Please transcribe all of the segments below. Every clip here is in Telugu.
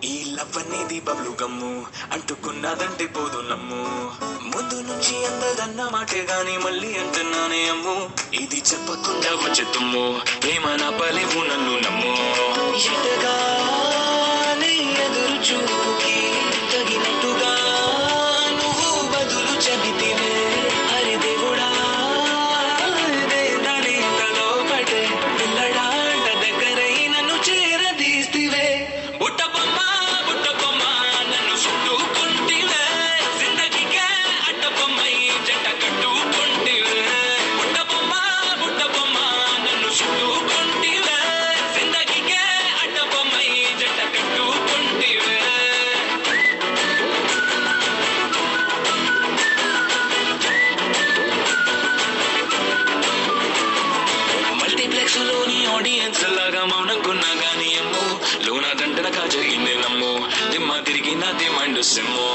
ఈ లవ్ అనేది బబ్లు గమ్ము అంటుకున్నదంటే పోదు నమ్ము ముందు నుంచి అందరన్న మాటే గాని మళ్ళీ అంటున్నానే అమ్ము ఇది చెప్పకుండా వచ్చే తుమ్ము ప్రేమ నా పలేవు నన్ను నమ్ము ఎటగానే ఎదురు చూపుకి తగినట్టుగా నువ్వు బదులు చెబితివే హరి దేవుడా దేదాలింతలో పడే పిల్లడాంట దగ్గరై నన్ను చేరదీస్తివే బుట్టబొమ్మ బుట్టబొమ్మ నన్ను చుట్టుకుంటివే జిందగీకే అడ్డబొమ్మై జంట కట్టుకుంటివే బుట్టబొమ్మ బుట్టబొమ్మ నన్ను చుట్టుకుంటివే జిందగీకే అడ్డబొమ్మై జంట కట్టుకుంటివే మల్టీప్లెక్స్ లోని ఆడియన్స్ లాగా మౌనంకున్నా గానీ అమ్ము లోన దండనగా జరిగింది నమ్ము దిమ్మ తిరిగి నాది మైండ్ సిమ్ము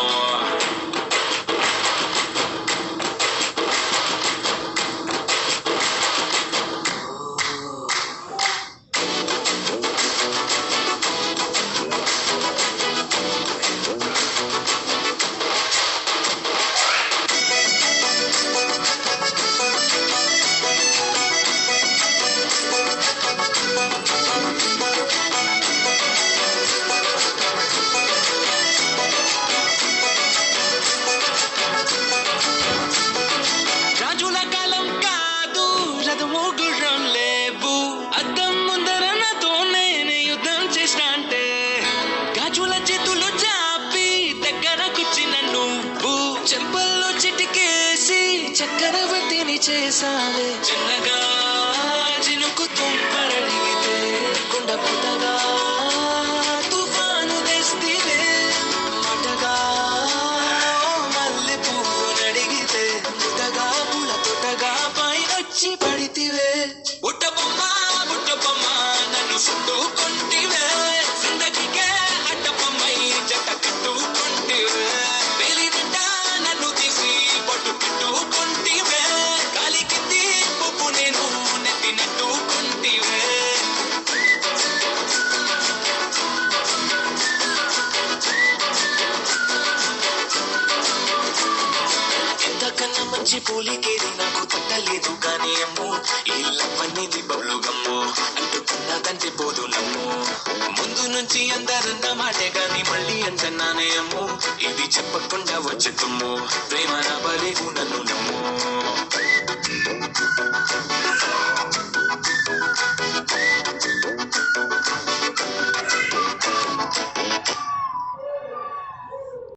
రాజుల కాలం కాదు రథము గుర్రం లేవు అద్దం ముందర నాతో నేను యుద్ధం చేస్తా అంటే గాజుల చేతులు చాపి దగ్గర కూర్చిన నువ్వు చెంపల్లో చిటికేసి చక్రవర్తిని చేసావే చిన్నగా చినుకు తుంపరడిగితే కుండ పుట్టగా తుఫాను తెస్తివే మటగా మల్లె పువ్వు నడిగితే ముటగా పుల తొటగా పైనొచ్చి పడితివే బుట్టబొమ్మ బుట్టబొమ్మ నన్ను చుట్టుకుంటివే జిందగీకే అడ్డబొమ్మై జంట కట్టుకుంటివే వేలినట్ట నన్ను తీసి పట్టు పెట్టుకుంటివే గాలి కింది పువ్వు నేను నెత్తినట్టుకుంటివే ఇంతకన్నా మంచి పోలికేది నాకు తట్టలేదు కానీ అమ్ము ఈ లవ్ అనేది బబ్లు గమ్ము అంటుకున్నదంటే పోదు నమ్ము ముందు నుంచి అందరన్న మాటే గాని మళ్ళీ అంటున్నానే అమ్ము ఇది చెప్పకుండా వచ్చే తుమ్ము ప్రేమ నా బలేవు నన్ను నమ్ము